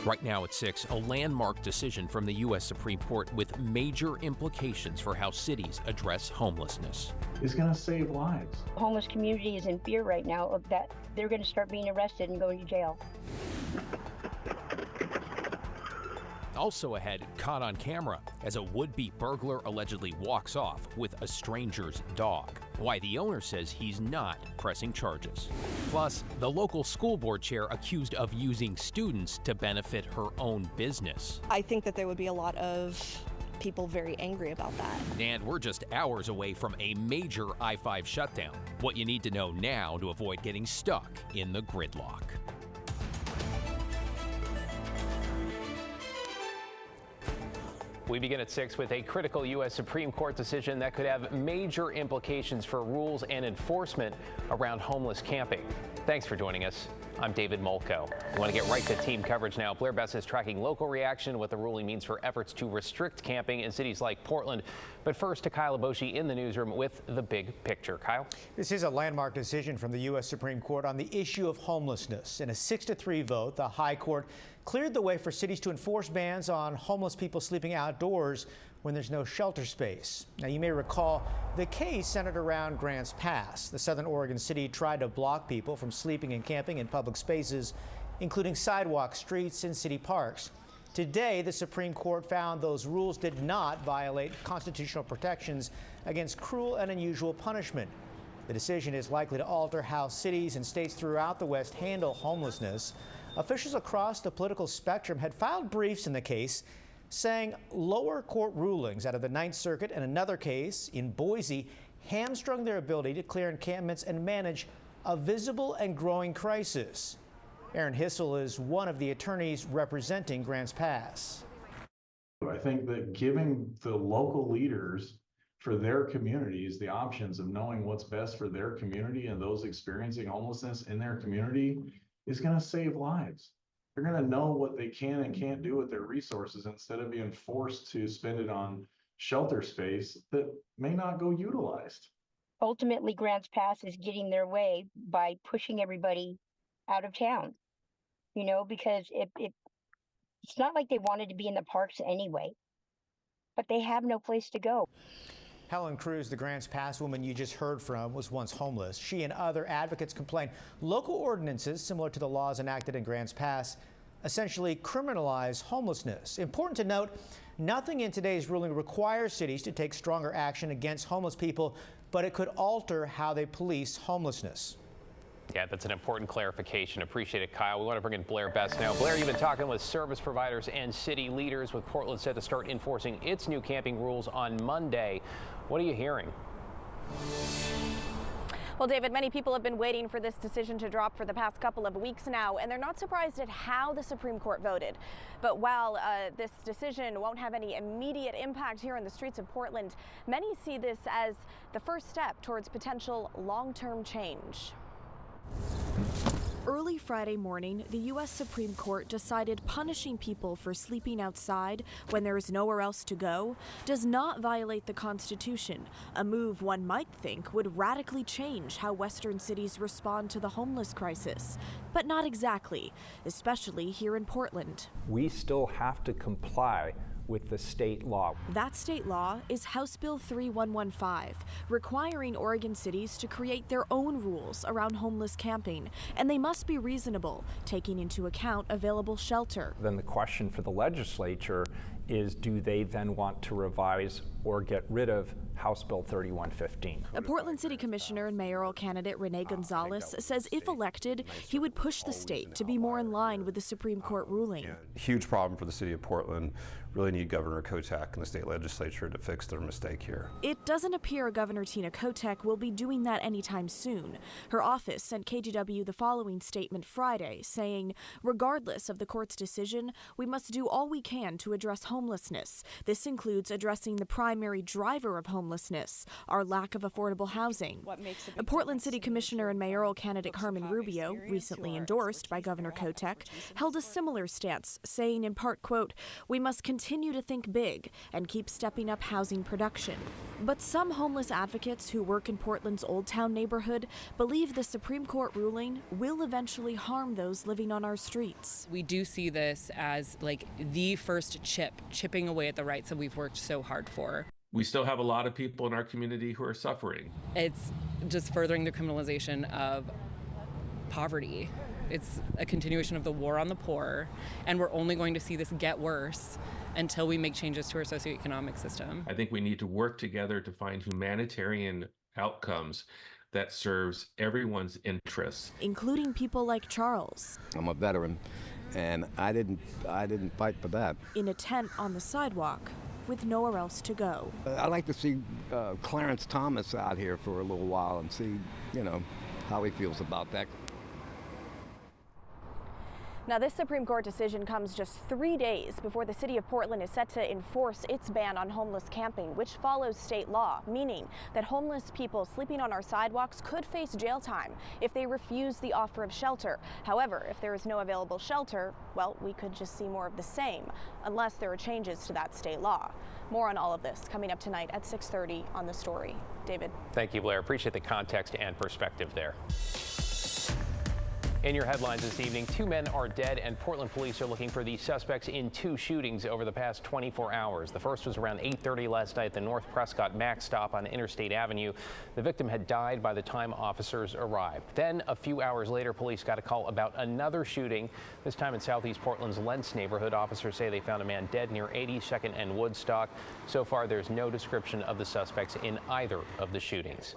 Right now at 6, a landmark decision from the U.S. Supreme Court with major implications for how cities address homelessness. It's going to save lives. The homeless community is in fear right now of that they're going to start being arrested and going to jail. Also ahead, caught on camera as a would-be burglar allegedly walks off with a stranger's dog. Why the owner says he's not pressing charges. Plus, the local school board chair accused of using students to benefit her own business. I think that there would be a lot of people very angry about that. And we're just hours away from a major I-5 shutdown. What you need to know now to avoid getting stuck in the gridlock. We begin at 6 with a critical U.S. Supreme Court decision that could have major implications for rules and enforcement around homeless camping. Thanks for joining us. I'm David Molko. We want to get right to team coverage now. Blair Bess is tracking local reaction, what the ruling means for efforts to restrict camping in cities like Portland. But first to Kyle Aboshi in the newsroom with the big picture. Kyle? This is a landmark decision from the U.S. Supreme Court on the issue of homelessness. In a 6-3 vote, the High Court cleared the way for cities to enforce bans on homeless people sleeping outdoors when there's no shelter space. Now, you may recall the case centered around Grants Pass. The southern Oregon city tried to block people from sleeping and camping in public spaces, including sidewalks, streets, and city parks. Today, the Supreme Court found those rules did not violate constitutional protections against cruel and unusual punishment. The decision is likely to alter how cities and states throughout the West handle homelessness. Officials across the political spectrum had filed briefs in the case, saying lower court rulings out of the Ninth Circuit and another case in Boise hamstrung their ability to clear encampments and manage a visible and growing crisis. Aaron Hissel is one of the attorneys representing Grants Pass. I think that giving the local leaders for their communities the options of knowing what's best for their community and those experiencing homelessness in their community is going to save lives. They're going to know what they can and can't do with their resources instead of being forced to spend it on shelter space that may not go utilized. Ultimately, Grants Pass is getting their way by pushing everybody out of town, because it's not like they wanted to be in the parks anyway, but they have no place to go. Helen Cruz, the Grants Pass woman you just heard from, was once homeless. She and other advocates complain local ordinances similar to the laws enacted in Grants Pass essentially criminalize homelessness. Important to note, nothing in today's ruling requires cities to take stronger action against homeless people, but it could alter how they police homelessness. Yeah, that's an important clarification. Appreciate it, Kyle. We want to bring in Blair Bess now. Blair, you've been talking with service providers and city leaders, with Portland set to start enforcing its new camping rules on Monday. What are you hearing? Well, David, many people have been waiting for this decision to drop for the past couple of weeks now, and they're not surprised at how the Supreme Court voted. But while this decision won't have any immediate impact here in the streets of Portland, many see this as the first step towards potential long-term change. Early Friday morning, the U.S. Supreme Court decided punishing people for sleeping outside when there is nowhere else to go does not violate the Constitution, a move one might think would radically change how Western cities respond to the homeless crisis. But not exactly, especially here in Portland. We still have to comply with the state law. That state law is House Bill 3115, requiring Oregon cities to create their own rules around homeless camping, and they must be reasonable, taking into account available shelter. Then the question for the legislature is, do they then want to revise or get rid of House Bill 3115? A Portland City Commissioner and mayoral candidate Rene Gonzalez says if elected, he would push the state to be more in line with the Supreme Court ruling. Huge problem for the city of Portland. Really need Governor Kotek and the state legislature to fix their mistake here. It doesn't appear Governor Tina Kotek will be doing that anytime soon. Her office sent KGW the following statement Friday, saying, regardless of the court's decision, we must do all we can to address homelessness. This includes addressing the primary driver of homelessness, homelessness, our lack of affordable housing. A Portland City Commissioner and mayoral candidate Carmen Rubio, recently endorsed by Governor Kotek, held a similar stance, saying in part, quote, "We must continue to think big and keep stepping up housing production." But some homeless advocates who work in Portland's Old Town neighborhood believe the Supreme Court ruling will eventually harm those living on our streets. We do see this as like the first chipping away at the rights that we've worked so hard for. We still have a lot of people in our community who are suffering. It's just furthering the criminalization of poverty. It's a continuation of the war on the poor, and we're only going to see this get worse until we make changes to our socioeconomic system. I think we need to work together to find humanitarian outcomes that serves everyone's interests, including people like Charles. I'm a veteran, and I didn't fight for that. In a tent on the sidewalk with nowhere else to go. I'd like to see Clarence Thomas out here for a little while and see, how he feels about that. Now, this Supreme Court decision comes just 3 days before the city of Portland is set to enforce its ban on homeless camping, which follows state law, meaning that homeless people sleeping on our sidewalks could face jail time if they refuse the offer of shelter. However, if there is no available shelter, well, we could just see more of the same, unless there are changes to that state law. More on all of this coming up tonight at 6:30 on The Story. David. Thank you, Blair. Appreciate the context and perspective there. In your headlines this evening, 2 men are dead, and Portland police are looking for the suspects in 2 shootings over the past 24 hours. The first was around 8:30 last night at the North Prescott Max stop on Interstate Avenue. The victim had died by the time officers arrived. Then, a few hours later, police got a call about another shooting, this time in Southeast Portland's Lentz neighborhood. Officers say they found a man dead near 82nd and Woodstock. So far, there's no description of the suspects in either of the shootings.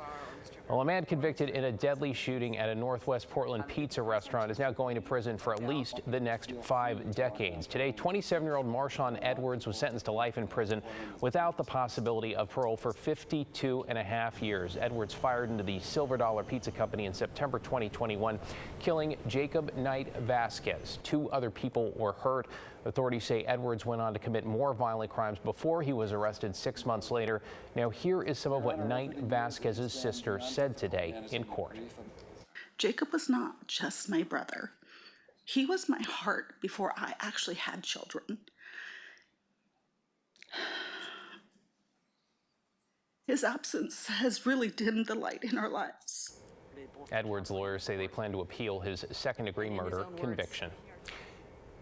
Well, a man convicted in a deadly shooting at a Northwest Portland pizza restaurant is now going to prison for at least the next 5 decades. Today, 27-year-old Marshawn Edwards was sentenced to life in prison without the possibility of parole for 52.5 years. Edwards fired into the Silver Dollar Pizza Company in September 2021, killing Jacob Knight Vasquez. 2 other people were hurt. Authorities say Edwards went on to commit more violent crimes before he was arrested 6 months later. Now, here is some of what Knight Vasquez's sister said today in court. Jacob was not just my brother. He was my heart before I actually had children. His absence has really dimmed the light in our lives. Edwards' lawyers say they plan to appeal his second-degree murder conviction.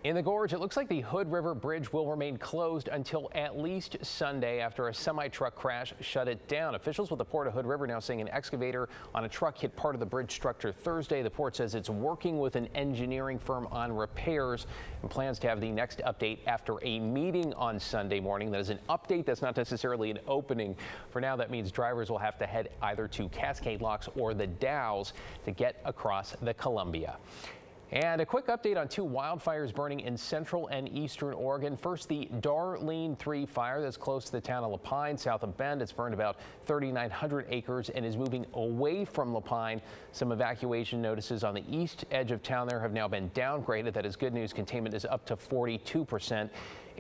In the Gorge, it looks like the Hood River Bridge will remain closed until at least Sunday after a semi-truck crash shut it down. Officials with the Port of Hood River now saying an excavator on a truck hit part of the bridge structure Thursday. The port says it's working with an engineering firm on repairs and plans to have the next update after a meeting on Sunday morning. That is an update. That's not necessarily an opening. For now, that means drivers will have to head either to Cascade Locks or the Dalles to get across the Columbia. And a quick update on 2 wildfires burning in central and eastern Oregon. First, the Darlene 3 fire that's close to the town of Lapine, south of Bend. It's burned about 3,900 acres and is moving away from Lapine. Some evacuation notices on the east edge of town there have now been downgraded. That is good news. Containment is up to 42%.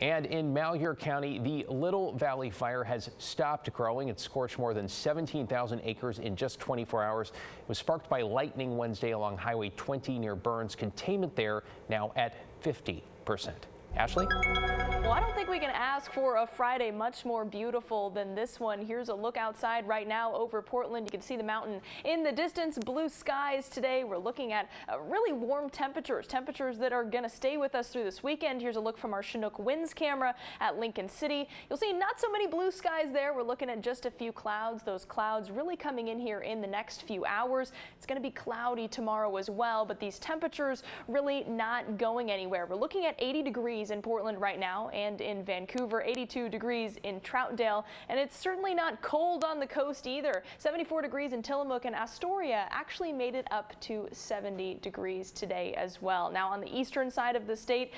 And in Malheur County, the Little Valley fire has stopped growing. It scorched more than 17,000 acres in just 24 hours. It was sparked by lightning Wednesday along Highway 20 near Burns. Containment there now at 50%. Ashley? Well, I don't think we can ask for a Friday much more beautiful than this one. Here's a look outside right now over Portland. You can see the mountain in the distance, blue skies today. We're looking at really warm temperatures that are going to stay with us through this weekend. Here's a look from our Chinook winds camera at Lincoln City. You'll see not so many blue skies there. We're looking at just a few clouds. Those clouds really coming in here in the next few hours. It's going to be cloudy tomorrow as well, but these temperatures really not going anywhere. We're looking at 80 degrees in Portland right now and in Vancouver, 82 degrees in Troutdale, and it's certainly not cold on the coast either. 74 degrees in Tillamook, and Astoria actually made it up to 70 degrees today as well. Now on the eastern side of the state,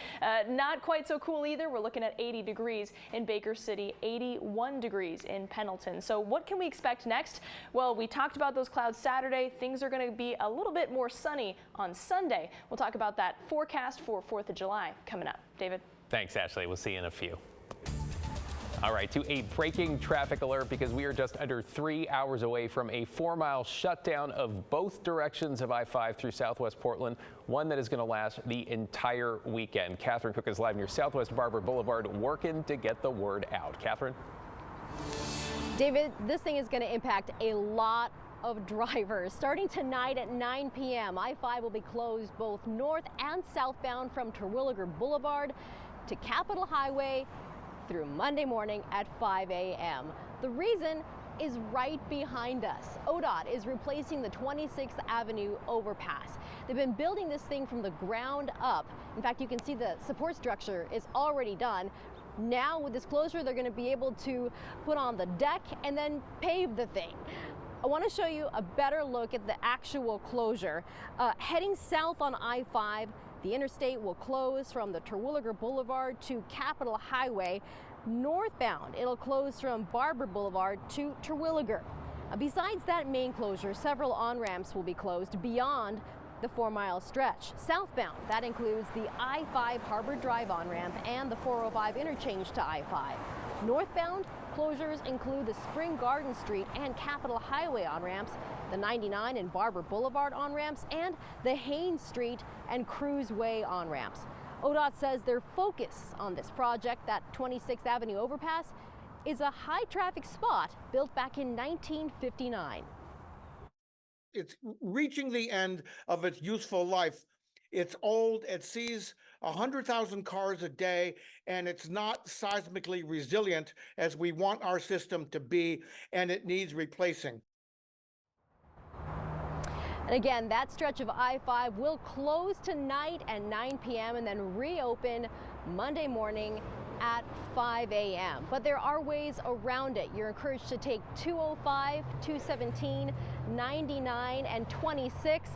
not quite so cool either. We're looking at 80 degrees in Baker City, 81 degrees in Pendleton. So what can we expect next? Well, we talked about those clouds Saturday. Things are going to be a little bit more sunny on Sunday. We'll talk about that forecast for 4th of July coming up. David? Thanks, Ashley. We'll see you in a few. All right, to a breaking traffic alert because we are just under 3 hours away from a 4-mile shutdown of both directions of I-5 through Southwest Portland, one that is going to last the entire weekend. Catherine Cook is live near Southwest Barber Boulevard working to get the word out. Catherine? David, this thing is going to impact a lot of drivers. Starting tonight at 9 p.m., I-5 will be closed both north and southbound from Terwilliger Boulevard to Capitol Highway through Monday morning at 5 a.m. The reason is right behind us. ODOT is replacing the 26th Avenue overpass. They've been building this thing from the ground up. In fact, you can see the support structure is already done. Now with this closure, they're going to be able to put on the deck and then pave the thing. I want to show you a better look at the actual closure. Heading south on I-5, the interstate will close from the Terwilliger Boulevard to Capitol Highway. Northbound, it'll close from Barber Boulevard to Terwilliger. Besides that main closure, several on-ramps will be closed beyond the 4-mile stretch. Southbound, that includes the I-5 Harbor Drive on-ramp and the 405 interchange to I-5. Northbound, closures include the Spring Garden Street and Capitol Highway on-ramps, the 99 and Barber Boulevard on-ramps, and the Haynes Street and Cruz Way on-ramps. ODOT says their focus on this project, that 26th Avenue overpass, is a high-traffic spot built back in 1959. It's reaching the end of its useful life. It's old, it sees 100,000 cars a day, and it's not seismically resilient as we want our system to be, and it needs replacing. And again, that stretch of I-5 will close tonight at 9 p.m. and then reopen Monday morning at 5 a.m. But there are ways around it. You're encouraged to take 205, 217, 99, and 26.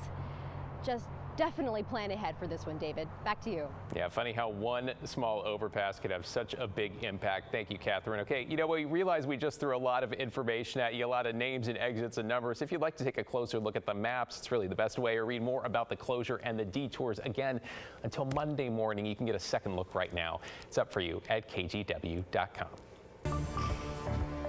Just definitely plan ahead for this one, David. Back to you. Yeah, funny how one small overpass could have such a big impact. Thank you, Catherine. Okay, you know, we realize we just threw a lot of information at you, a lot of names and exits and numbers. If you'd like to take a closer look at the maps, it's really the best way, or read more about the closure and the detours. Again, until Monday morning, you can get a second look right now. It's up for you at KGW.com.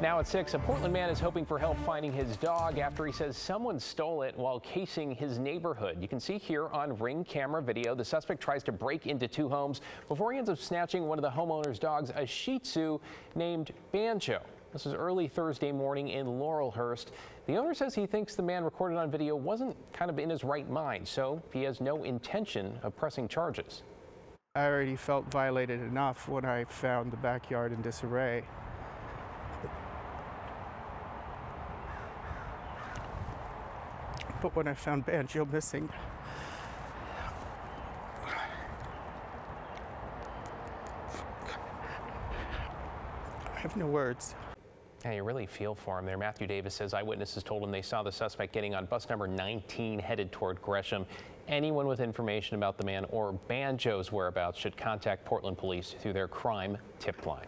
Now at 6, a Portland man is hoping for help finding his dog after he says someone stole it while casing his neighborhood. You can see here on Ring camera video, the suspect tries to break into 2 homes before he ends up snatching one of the homeowner's dogs, a Shih Tzu named Banjo. This is early Thursday morning in Laurelhurst. The owner says he thinks the man recorded on video wasn't kind of in his right mind, so he has no intention of pressing charges. I already felt violated enough when I found the backyard in disarray. But when I found Banjo missing, I have no words. Yeah, you really feel for him there. Matthew Davis says eyewitnesses told him they saw the suspect getting on bus number 19 headed toward Gresham. Anyone with information about the man or Banjo's whereabouts should contact Portland police through their crime tip line.